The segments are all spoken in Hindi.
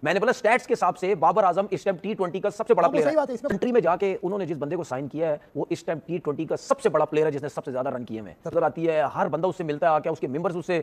मैंने बोला स्टैट्स के हिसाब से बाबर आजम इस टाइम टी20 का सबसे बड़ा प्लेयर है। कंट्री में जाके उन्होंने जिस बंदे को साइन किया है वो इस टाइम टी20 का सबसे बड़ा प्लेयर है जिसने सबसे ज्यादा रन किए हैं। नजर आती है, हर बंदा उससे मिलता है, आके उसके मेंबर्स उससे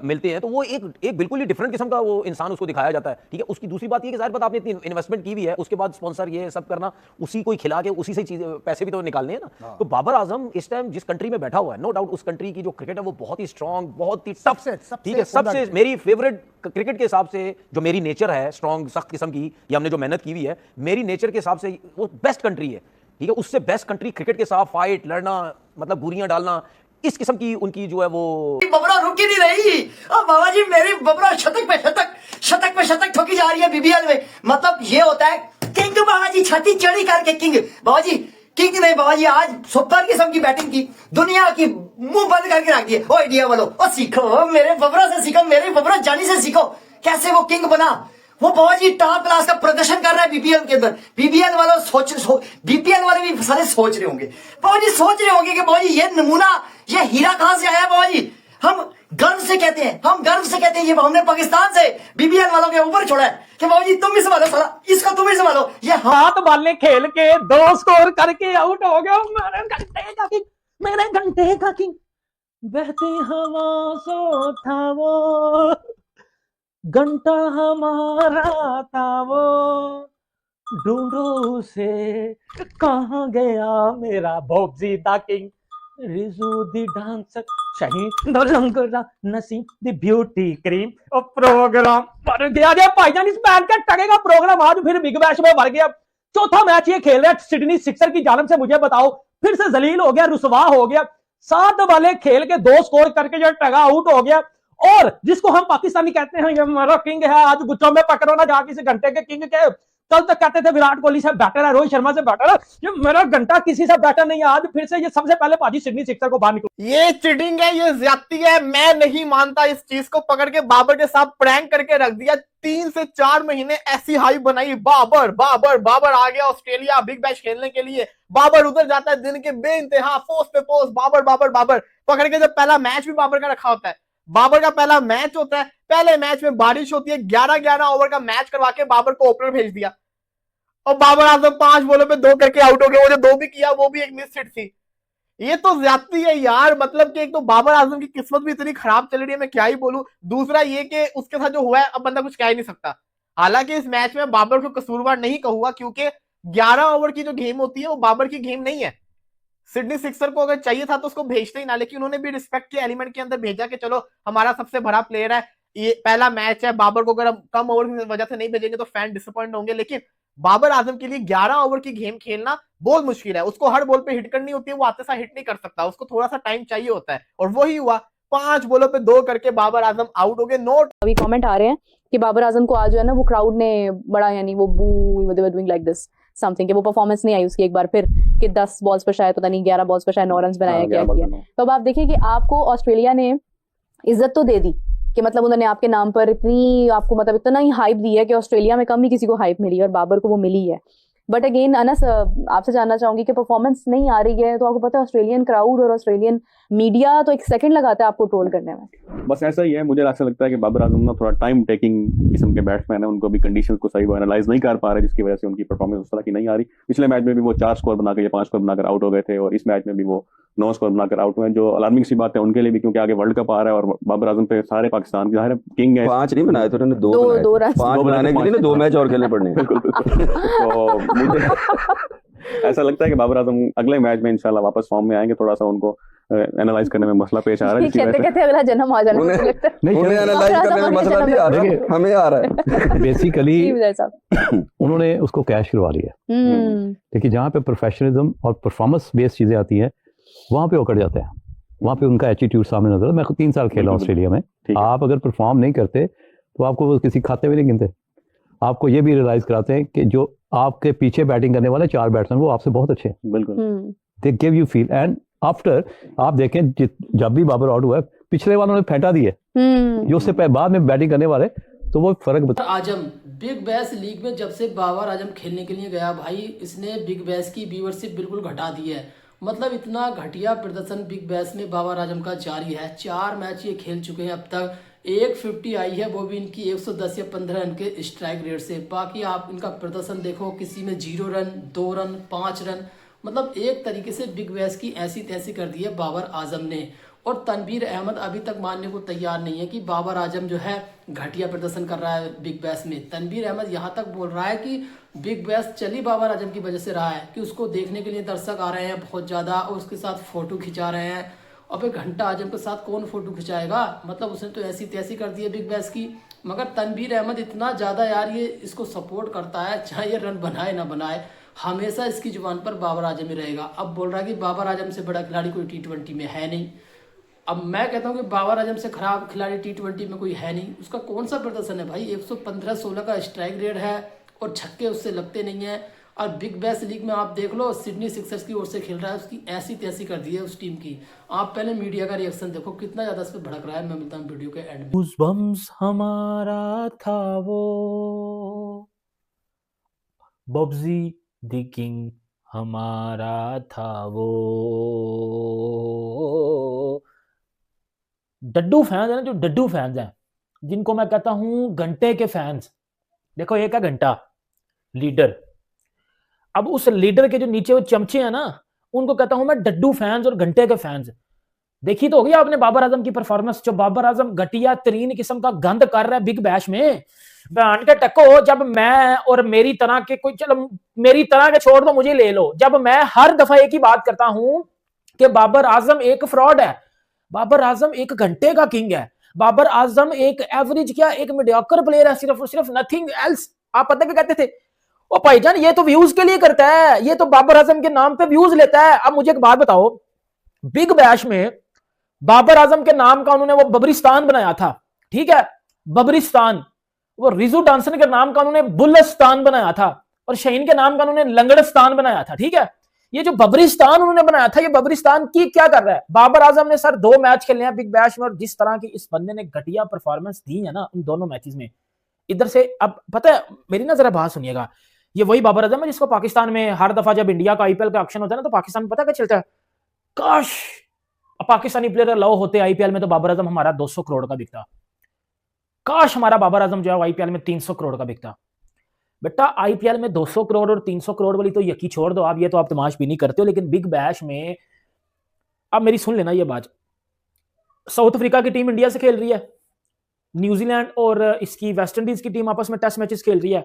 मिलते हैं, तो वो एक बिल्कुल ही डिफरेंट किस्म का वो इंसान उसको दिखाया जाता है। ठीक है, उसकी दूसरी बात ये कि जाहिर बात आपने इतनी इन्वेस्टमेंट की भी है, उसके बाद स्पॉन्सर ये सब करना, उसी को खिला के उसी से चीज पैसे भी तो निकालने हैं ना। तो बाबर आजम इस टाइम जिस कंट्री में बैठा हुआ है, नो डाउट उस कंट्री की जो क्रिकेट है वो बहुत ही स्ट्रांग, बहुत ही टफ। ठीक है, सबसे मेरी फेवरेट क्रिकेट के हिसाब से जो मेरी नेचर है स्ट्रांग सख्त किस्म की, या हमने जो मेहनत की हुई है, मेरी नेचर के हिसाब से वो बेस्ट कंट्री है। ठीक है, उससे बेस्ट कंट्री क्रिकेट के साथ फाइट लड़ना, मतलब गुरियां डालना, इस किस्म की उनकी जो है वो बबरा रुक ही नहीं रही। और बाबा जी मेरी बबरा शतक पे शतक ठोकी जा रही है बीबीएल में। मतलब ये होता है किंग बाबा जी, छाती चढ़ी करके किंग। बाबा जी किंग नहीं बाबा जी, आज सुपर किस्म की बैटिंग की, दुनिया की मुंह बंद करके रख दिए। ओ इंडिया वालों, ओ सीखो मेरे बबरा से, सीखो मेरे बबरा जानी से, सीखो कैसे वो किंग बना। वो बाबा जी टॉप क्लास का प्रदर्शन कर रहा है बीपीएल के अंदर। बीपीएल वालों बीपीएल वाले भी सारे सोच रहे होंगे, बाबा जी सोच रहे होंगे कि बाबा जी ये नमूना, ये हीरा कहां से आया। बाबा जी हम गर्व से कहते हैं, ये हमने पाकिस्तान से बीपीएल वालों के ऊपर छोड़ा है कि बाबा जी तुम ही संभालो, साला इसको तुम ही संभालो। ये हाथ बाले खेल के 2 स्कोर करके आउट हो गया। मेरे घंटे का किंग, बहती हवा सो था वो, घंटा हमारा था वो, ढूंढो से कहाँ गया मेरा बॉबजी दा किंग, रिजू दी डांसर, शहीद the Langra, Naseem the beauty cream. और प्रोग्राम भर गया जे भाईजान, इस मैच का टगेगा प्रोग्राम आज फिर बिग बैश में भर गया। चौथा मैच ये खेल रहा है सिडनी सिक्सर की जानिब से, मुझे बताओ फिर से जलील हो गया, रुसवा हो गया। 7 वाले खेल के 2 स्कोर करके जो टगा आउट हो गया, और जिसको हम पाकिस्तानी कहते हैं ये हमारा किंग है, आज गुच्छों में पकड़ो ना जाके, इस घंटे के किंग के। कल तक कहते थे विराट कोहली से बेटर है, रोहित शर्मा से बेटर है, ये मेरा घंटा किसी से बेटर नहीं है। आज फिर से ये सबसे पहले पाजी सिडनी सिक्सर को बाहर निकलो। ये चीटिंग है, ये ज्यादती है, मैं नहीं मानता। इस चीज को पकड़ के बाबर के साथ प्रैंक करके रख दिया। 3 से 4 महीने ऐसी हाइप बनाई, बाबर बाबर बाबर आ गया ऑस्ट्रेलिया बिग बैश खेलने के लिए। बाबर उधर जाता है दिन के बेइंतहा पोस्ट पे पोस्ट, बाबर बाबर बाबर पकड़ के। जब पहला मैच भी बाबर का रखा होता है, बाबर का पहला मैच होता है, पहले मैच में बारिश होती है, 11-11 ओवर का मैच करवा के बाबर को ओपनर भेज दिया, और बाबर आजम 5 बॉलों पे 2 करके आउट हो गए। वो जो 2 भी किया वो भी एक मिस हिट थी। ये तो ज्यादती है यार। मतलब कि एक तो बाबर आजम की किस्मत भी इतनी खराब चल रही है, मैं क्या ही बोलूं। दूसरा ये कि उसके साथ जो हुआ है अब बंदा कुछ कह ही नहीं सकता। हालांकि इस मैच में बाबर को कसूरवार नहीं कहूंगा, क्योंकि 11 ओवर की जो गेम होती है वो बाबर की गेम नहीं है। सिडनी सिक्सर को अगर चाहिए था तो उसको भेजते ही ना, लेकिन उन्होंने भी रिस्पेक्ट के एलिमेंट के अंदर भेजा कि चलो हमारा सबसे बड़ा प्लेयर है, ये पहला मैच है, बाबर को अगर कम ओवर की वजह से नहीं भेजेंगे तो फैन डिसअपॉइंट होंगे। लेकिन बाबर आजम के लिए 11 ओवर की गेम खेलना बहुत मुश्किल है। उसको हर बॉल पे हिट करनी होती है, वो आते साथ हिट नहीं कर सकता, उसको थोड़ा सा टाइम चाहिए होता है, और वही हुआ। 5 बॉलों पे 2 करके बाबर आजम आउट हो गए। नोट अभी कमेंट आ रहे हैं कि बाबर आजम को आज जो है ना वो क्राउड ने बड़ा, यानी वो बू they were doing like this something, कि वो परफॉर्मेंस नहीं आई उसकी एक बार फिर, कि 10 बॉल्स पर शायद पता नहीं 11 बॉल्स पर शायद 9 रन बनाया, क्या किया। तो अब आप देखिए कि आपको ऑस्ट्रेलिया ने इज्जत तो दे दी, कि मतलब उन्होंने आपके नाम पर इतनी आपको मतलब इतना ही हाइप दी है कि ऑस्ट्रेलिया में कम ही किसी को हाइप मिली है, और बाबर को वो मिली है। बट अगेन अनस, आपसे जानना चाहूंगी कि परफॉर्मेंस नहीं आ रही है, तो आपको पता है ऑस्ट्रेलियन क्राउड और ऑस्ट्रेलियन मीडिया तो 1 सेकंड लगाता है आपको ट्रोल करने में। बस ऐसा ही है, मुझे ऐसा लगता है कि बाबर आजम ना थोड़ा टाइम टेकिंग किस्म के बैट्समैन है, उनको भी कंडीशंस को सही वो एनालाइज नहीं कर पा रहे, जिसकी वजह से उनकी परफॉर्मेंस उस तरह की नहीं आ रही। पिछले मैच में भी वो 4 स्कोर बनाकर या 5 स्कोर बनाकर आउट हो गए थे, और इस मैच में भी वो 9 स्कोर बनाकर आउट हुए, जो अलार्मिंग सी बात है उनके लिए भी, क्योंकि आगे वर्ल्ड कप आ रहा है और बाबर आजम पे सारे पाकिस्तान के ज़ाहिर किंग है। 5 नहीं बनाए थे उन्होंने, 2 5 बनाने के लिए 2 मैच और खेलने पड़ने। तो मुझे ऐसा लगता है कि बाबर आजम अगले मैच में इंशाल्लाह वापस फॉर्म में आएंगे। थोड़ा सा उनको एनालाइज करने में मसला पेश आ रहा है, कहते अगला जन्म आ जाना उन्हें एनालाइज करने में मसला भी आ रहा है, हमें आ रहा है। बेसिकली उन्होंने उसको कैश करवा लिया, लेकिन जहाँ पे प्रोफेशनलिज्म और परफॉर्मेंस बेस्ड चीजें आती हैं वहाँ पे उकड़ जाते हैं, वहाँ पे उनका एटीट्यूड सामने नजर। मैं 3 साल खेला ऑस्ट्रेलिया में, आप अगर परफॉर्म नहीं करते तो आपको वो किसी खाते में नहीं गिनते। आपको ये भी रियलाइज कराते हैं कि जो आपके पीछे बैटिंग करने वाले 4 बैट्समैन वो आपसे बहुत अच्छे हैं। बिल्कुल, they give you feel. And after आप देखें जब भी बाबर आउट हुआ है, पिछले वालों ने फेंटा दिए जो उससे बाद में बैटिंग करने वाले, तो वो फर्क बता। आजम बिग बैश लीग में जब से बाबर आजम खेलने के लिए गया भाई, इसने बिग बैश की व्यूअरशिप बिल्कुल घटा दी है। मतलब इतना घटिया प्रदर्शन बिग बैश में बाबर आजम का जारी है। 4 मैच ये खेल चुके हैं अब तक, एक 50 आई है, वो भी इनकी 110 या 15 रन के स्ट्राइक रेट से। बाकी आप इनका प्रदर्शन देखो, किसी में 0 रन, 2 रन, 5 रन, मतलब एक तरीके से बिग बैश की ऐसी तैसी कर दी है बाबर आजम ने। और तनवीर अहमद अभी तक मानने को तैयार नहीं है कि बाबर आजम जो है घटिया प्रदर्शन कर रहा है बिग बैश में। तनवीर अहमद यहाँ तक बोल रहा है कि बिग बैश चली बाबर आजम की वजह से रहा है, कि उसको देखने के लिए दर्शक आ रहे हैं बहुत ज़्यादा और उसके साथ फ़ोटो खिंचा रहे हैं। और फिर घंटा आजम के साथ कौन फ़ोटो खिंचाएगा, मतलब उसने तो ऐसी तैसी कर दी है बिग बैश की। मगर तनवीर अहमद इतना ज़्यादा यार ये इसको सपोर्ट करता है, चाहे ये रन बनाए ना बनाए, हमेशा इसकी जुबान पर बाबर आजम ही रहेगा। अब बोल रहा है कि बाबर आजम से बड़ा खिलाड़ी कोई T20 में है नहीं। अब मैं कहता हूँ कि बाबर आजम से खराब खिलाड़ी T20 में कोई है नहीं। उसका कौन सा प्रदर्शन है भाई, 115-16 का स्ट्राइक रेट है और छक्के उससे लगते नहीं है। और बिग बैश लीग में आप देख लो, सिडनी सिक्सर्स की ओर से खेल रहा है, उसकी ऐसी तैसी कर दी है उस टीम की। आप पहले मीडिया का रिएक्शन देखो कितना ज़्यादा इस पर भड़क रहा है। मैं मिलता हूँ वीडियो के एंड में। गूज़बम्प्स हमारा था वो, बब्जी द किंग हमारा था वो। डड्डू फैंस है ना, जो डड्डू फैंस हैं, जिनको मैं कहता हूं घंटे के फैंस। देखो एक है घंटा लीडर, अब उस लीडर के जो नीचे वो चमचे हैं ना, उनको कहता हूं मैं डड्डू फैंस और घंटे के फैंस। देखी तो होगी आपने बाबर आजम की परफॉर्मेंस, जो बाबर आजम घटिया तरीन किस्म का गंद कर रहा है बिग बैश में। बहन के टक्को, जब मैं और मेरी तरह के कोई, चलो मेरी तरह के छोड़ दो, मुझे ले लो, जब मैं हर दफा एक ही बात करता हूं कि बाबर आजम एक फ्रॉड है, बाबर आजम एक घंटे का किंग है, बाबर आजम एक एवरेज क्या एक मीडियोकर प्लेयर है, सिर्फ और सिर्फ, नथिंग एल्स। आप पता क्या कहते थे, ओ भाईजान ये तो व्यूज के लिए करता है, ये तो बाबर आजम के नाम पे व्यूज लेता है। अब मुझे एक बात बताओ, बिग बैश में बाबर आजम के नाम का उन्होंने वो बबरिस्तान बनाया था, ठीक है, बबरिस्तान। वो रिजू डांसन के नाम का उन्होंने बुल्लस्तान बनाया था, और शहीन के नाम का उन्होंने लंगड़स्तान बनाया था, ठीक है। ये जो बबरिस्तान उन्होंने बनाया था, ये बबरिस्तान की क्या कर रहा है बाबर आजम ने? सर 2 मैच खेले हैं बिग बैश में, और जिस तरह की इस बंदे ने घटिया परफॉर्मेंस दी है ना उन दोनों मैचेस में, इधर से, अब पता है मेरी ना जरा बात सुनिएगा, ये वही बाबर आजम है जिसको पाकिस्तान में हर दफा जब इंडिया का IPL का ऑक्शन होता है ना, तो पाकिस्तान में पता क्या चलता है, काश पाकिस्तानी प्लेयर अलाउ होते IPL में तो बाबर आजम हमारा 200 करोड़ का बिकता, काश हमारा बाबर आजम जो है IPL में 300 करोड़ का बिकता। बेटा IPL में 200 करोड़ और 300 करोड़ वाली तो यकी छोड़ दो आप, ये तो आप तमाश भी नहीं करते हो, लेकिन बिग बैश में, अब मेरी सुन लेना ये बात, साउथ अफ्रीका की टीम इंडिया से खेल रही है, न्यूजीलैंड और इसकी वेस्ट इंडीज की टीम आपस में टेस्ट मैचेस खेल रही है,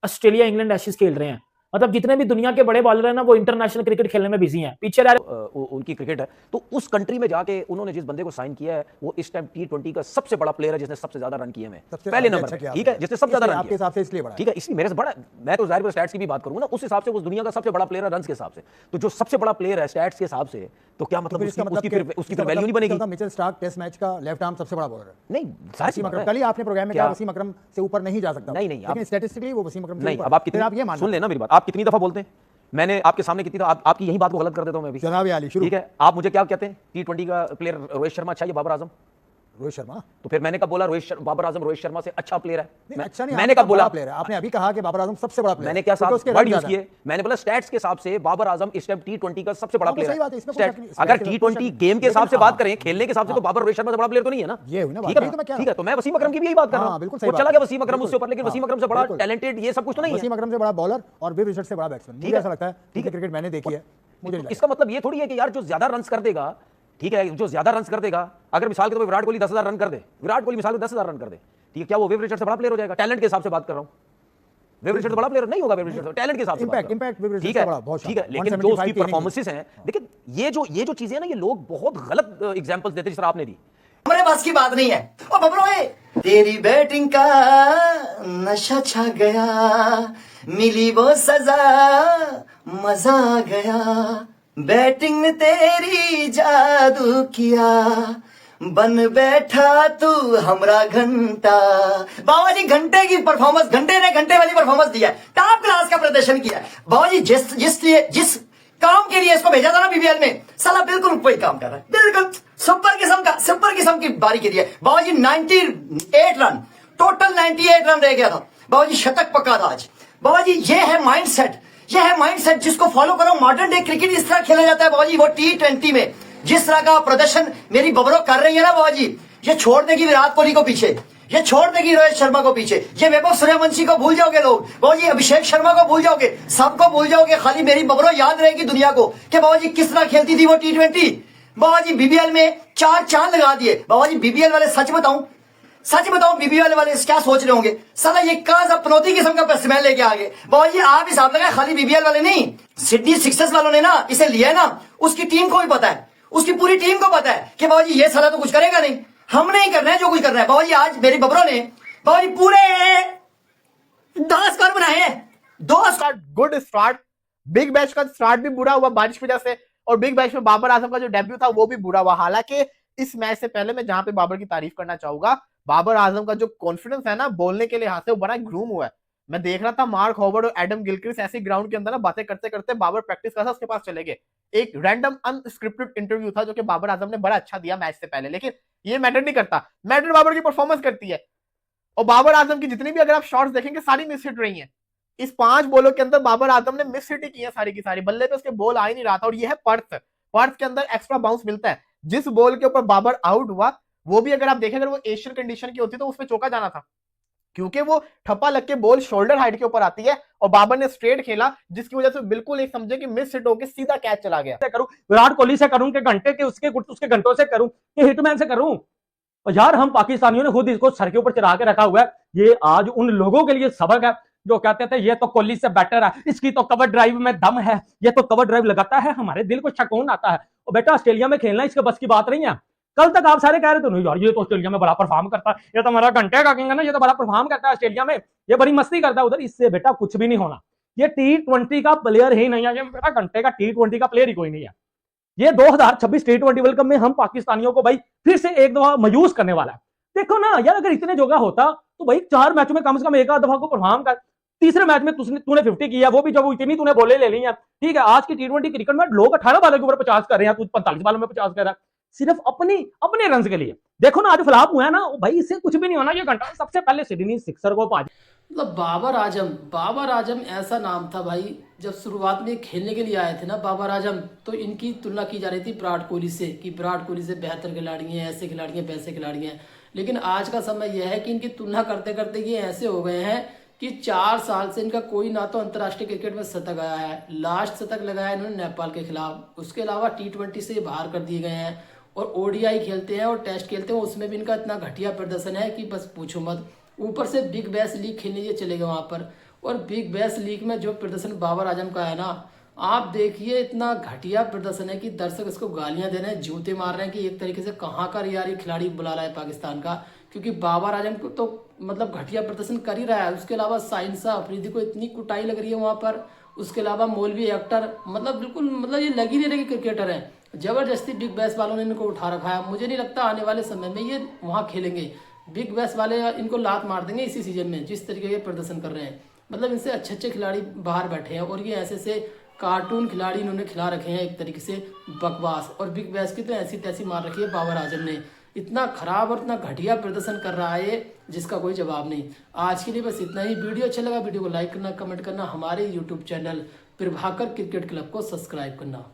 ऑस्ट्रेलिया इंग्लैंड एशेज खेल रहे हैं, मतलब जितने भी दुनिया के बड़े बॉलर हैं ना वो इंटरनेशनल क्रिकेट खेलने में बिजी हैं, पीछे उनकी क्रिकेट है। तो उस कंट्री में जाके उन्होंने जिस बंदे को साइन किया है वो इस टाइम T20 का सबसे बड़ा प्लेयर है, जिसने सबसे ज्यादा रन किए हैं, पहले नंबर पे, ठीक है, जिसने सबसे ज्यादा रन आपके हिसाब से इसलिए बड़ा, ठीक है, इसलिए मेरे से बड़ा, मैं तो जाहिर स्टैट्स की भी बात करूंगा ना, उस हिसाब से वो दुनिया का सबसे बड़ा प्लेयर है रन्स के हिसाब से। तो जो सबसे बड़ा प्लेयर है स्टैट्स के हिसाब से, तो क्या मतलब उसकी फिर वैल्यू नहीं बनेगी? मिचेल स्टार्क टेस्ट मैच का लेफ्ट आर्म सबसे बड़ा बॉलर है। नहीं, वसीम अकरम, कल ही आपने प्रोग्राम में कहा वसीम अकरम से ऊपर नहीं जा सकता। नहीं, लेकिन स्टैटिस्टिकली वो वसीम अकरम नहीं। अब आप कितनी, सुन लेना मेरी बात, आप कितनी दफा बोलते हैं, मैंने आपके सामने कितनी दफा आपकी यही बात को गलत कर देता हूं मैं भी। जनाब आली शुरू, ठीक है, आप मुझे क्या कहते हैं, T20 का प्लेयर रोहित शर्मा अच्छा है या बाबर आजम? रोहित शर्मा। तो फिर मैंने कब बोला बाबर आजम रोहित शर्मा से अच्छा प्लेयर है? अच्छा नहीं, मैंने कब बोला प्लेयर है? आपने अभी कहा कि बाबर आजम सबसे बड़ा प्लेयर। मैंने क्या वर्ड यूज किए? मैंने बोला स्टैट्स के हिसाब से बाबर आजम इस टाइम T20 का सबसे बड़ा प्लेयर है। अगर T20 गेम के हिसाब से बात करें, खेलने के हिसाब से, तो बाबर रोहित शर्मा से बड़ा प्लेयर तो नहीं है ना। ठीक है, तो मैं वसीम अकरम की भी यही बात कर रहा हूं। चला गया वसीम अकरम उससे ऊपर, लेकिन वसीम अकरम से बड़ा टैलेंटेड ये सब कुछ तो नहीं है। वसीम अकरम से बड़ा बॉलर और विव रिचर्ड से बड़ा बैट्समैन, मुझे ऐसा लगता है। ठीक है, क्रिकेट मैंने देखी है, मुझे इसका मतलब ये थोड़ी है कि यार जो ज्यादा रन कर देगा, ठीक है, जो ज्यादा रन कर देगा, अगर मिसाल के तौर पर विराट कोहली 10,000 रन कर दे, विराट कोहली मिसाल में 10,000 रन कर दे, ठीक है, क्या वो विव रिचर्ड से बड़ा प्लेयर हो जाएगा? टैलेंट के हिसाब से बात कर रहा हूं, विव रिचर्ड बड़ा प्लेयर नहीं होगा, विव रिचर्ड टैलेंट के हिसाब से। इंपैक्ट विव रिचर्ड से बड़ा बहुत, ठीक है, लेकिन जो उसकी परफॉर्मेंसेस हैं, देखिए ये जो चीजें ना, ये लोग बहुत गलत एग्जांपल्स देते, जिस तरह आपने दी। हमारे पास की बात नहीं है। ओ बबरोए, तेरी बैटिंग का नशा छा गया, मिली वो सजा, मजा आ गया, बैटिंग ने तेरी जादू किया, बन बैठा तू हमरा घंटा। बाबा जी घंटे की परफॉर्मेंस, घंटे ने घंटे वाली परफॉर्मेंस दी है, टॉप क्लास का प्रदर्शन किया है। बाबा जी जिस काम के लिए इसको भेजा था ना BBL में, साला बिल्कुल वही काम कर रहा है, बिल्कुल सुपर किस्म की बारी की है। बाबा जी 98 रन, टोटल 98 रन रह गया था। बाबा जी शतक पक्का था आज। बाबा जी ये है माइंडसेट जिसको फॉलो करो। मॉडर्न डे क्रिकेट इस तरह खेला जाता है बाबा जी। वो T20 में जिस तरह का प्रदर्शन मेरी बबरो कर रही है ना बाबा जी, ये छोड़ देगी विराट कोहली को पीछे, ये छोड़ देगी रोहित शर्मा को पीछे, ये वैभव सूर्यवंशी को भूल जाओगे लोग, बाबा जी अभिषेक शर्मा को भूल जाओगे, सबको भूल जाओगे। खाली मेरी बबरो याद रहेगी दुनिया को कि बाबा जी किस तरह खेलती थी वो T20। बाबा जी बीबीएल में 4 चांद लगा दिए। बाबा जी बीबीएल वाले सच बताऊं बीबीएल वाले क्या सोच रहे होंगे, साला ये काज अपनौती किस्म का स्मेल लेके आ गए। बाबा जी आप हिसाब लगाए, खाली बीबीएल वाले नहीं, सिडनी सिक्सर्स वालों ने ना इसे लिया है ना, उसकी टीम को भी पता है, उसकी पूरी टीम को पता है कि बाबा जी ये साला तो कुछ करेगा नहीं, हमने ही करना है जो कुछ करना है। बाबा जी आज मेरी बबरों ने बाबा जी पूरे 10 स्कोर बनाए हैं, 2 start, good start. Big bash का स्टार्ट भी बुरा हुआ बारिश की वजह से, और बिग बैश में बाबर आजम का जो डेब्यू था वो भी बुरा हुआ। हालांकि इस मैच से पहले मैं जहां पे बाबर की तारीफ करना चाहूंगा, बाबर आजम का जो कॉन्फिडेंस है ना बोलने के लिहाज से, वो बड़ा ग्रूम हुआ है। मैं देख रहा था मार्क हॉवर्ड और एडम गिलक्रिस्ट ऐसे ग्राउंड के अंदर ना बातें करते करते बाबर प्रैक्टिस कर रहा था, उसके पास चले गए। एक रैंडम अनस्क्रिप्टेड इंटरव्यू था जो कि बाबर आजम ने बड़ा अच्छा दिया मैच से पहले, लेकिन ये मैटर नहीं करता, मैटर बाबर की परफॉर्मेंस करती है। और बाबर आजम की जितनी भी अगर आप शॉट्स देखेंगे सारी मिस हिट रही हैं। इस 5 बॉलों के अंदर बाबर आजम ने मिस हिट की है सारी की सारी, बल्ले पे उसके बॉल आ ही नहीं रहा था। और ये है पर्थ के अंदर एक्स्ट्रा बाउंस मिलता है। जिस बॉल के ऊपर बाबर आउट हुआ वो भी अगर आप देखें, अगर वो एशियन कंडीशन की होती तो उसमें चौका जाना था, क्योंकि वो ठप्पा लग के बॉल शोल्डर हाइट के ऊपर आती है और बाबर ने स्ट्रेट खेला, जिसकी वजह से बिल्कुल एक समझे कि मिस हिट होकर सीधा कैच चला गया। करूं विराट कोहली से करूं कि घंटे के उसके घंटों से करूं कि हिटमैन से करूं, और यार हम पाकिस्तानियों ने खुद इसको सर के ऊपर चढ़ा के रखा हुआ है। ये आज उन लोगों के लिए सबक है जो कहते थे ये तो कोहली से बेटर है, इसकी तो कवर ड्राइव में दम है, ये तो कवर ड्राइव लगाता है, हमारे दिल को सुकून आता है। और बेटा ऑस्ट्रेलिया में खेलना इसके बस की बात नहीं है। कल तक आप सारे कह रहे थे नहीं यार ये तो ऑस्ट्रेलिया में बड़ा परफॉर्म करता है, ये तो हमारा घंटे का किंग है ना, ये तो बड़ा परफॉर्म करता है ऑस्ट्रेलिया में, ये बड़ी मस्ती करता है उधर। इससे बेटा कुछ भी नहीं होना, ये T20 का प्लेयर ही नहीं है, ये मेरा घंटे का T20 का प्लेयर ही कोई नहीं है। ये 2026 T20 वर्ल्ड कप में हम पाकिस्तानियों को भाई फिर से एक दफा मायूस करने वाला है। देखो ना यार, अगर इतने जोगा होता तो भाई 4 मैचों में कम से कम एक आध दफा को परफॉर्म कर। तीसरे मैच में तूने 50 किया, वो भी जब इतनी तूने बोले ले ली है, ठीक है। आज की T20 क्रिकेट में लोग 18 बालों के ऊपर 50 कर रहे हैं, तू 45 बालों में 50 कर रहा है, सिर्फ अपने रन के लिए। देखो ना आज फ्लॉप हुआ है ना भाई, इससे कुछ भी नहीं होना। ये घंटा सबसे पहले सिडनी सिक्सर को पाज, मतलब बाबर आजम ऐसा नाम था भाई, जब शुरुआत में खेलने के लिए आए थे ना बाबर आजम, तो इनकी तुलना की जा रही थी विराट कोहली से कि विराट कोहली से बेहतर खिलाड़ी हैं, ऐसे खिलाड़ी हैं, वैसे खिलाड़ी हैं। लेकिन आज का समय यह है कि इनकी तुलना करते करते ये ऐसे हो गए हैं कि 4 साल से इनका कोई ना तो अंतर्राष्ट्रीय क्रिकेट में शतक आया है, लास्ट शतक लगाया इन्होंने नेपाल के खिलाफ, उसके अलावा T20 से बाहर कर दिए गए हैं, और ODI खेलते हैं और टेस्ट खेलते हैं, उसमें भी इनका इतना घटिया प्रदर्शन है कि बस पूछो मत। ऊपर से बिग बैश लीग खेलने ये चले गए वहाँ पर, और बिग बैश लीग में जो प्रदर्शन बाबर आजम का है ना, आप देखिए इतना घटिया प्रदर्शन है कि दर्शक इसको गालियां दे रहे हैं, जूते मार रहे हैं कि एक तरीके से कहाँ का यार ये खिलाड़ी बुला रहा है पाकिस्तान का, क्योंकि बाबर आजम को तो मतलब घटिया प्रदर्शन कर ही रहा है। उसके अलावा साइंसा अफरीदी को इतनी कुटाई लग रही है वहाँ पर, उसके अलावा मौलवी अख्तर, मतलब बिल्कुल मतलब ये लग ही नहीं रहे कि क्रिकेटर हैं। जबरदस्ती बिग बैश वालों ने इनको उठा रखा है। मुझे नहीं लगता आने वाले समय में ये वहाँ खेलेंगे, बिग बैश वाले इनको लात मार देंगे इसी सीजन में, जिस तरीके के प्रदर्शन कर रहे हैं। मतलब इनसे अच्छे अच्छे खिलाड़ी बाहर बैठे हैं, और ये ऐसे से कार्टून खिलाड़ी इन्होंने खिला रखे हैं, एक तरीके से बकवास। और बिग बैश की तो ऐसी तैसी मार रखी है बाबर आजम ने, इतना खराब और इतना घटिया प्रदर्शन कर रहा है जिसका कोई जवाब नहीं। आज के लिए बस इतना ही। वीडियो अच्छा लगा वीडियो को लाइक करना, कमेंट करना, हमारे YouTube channel Prabhakar cricket club को सब्सक्राइब करना।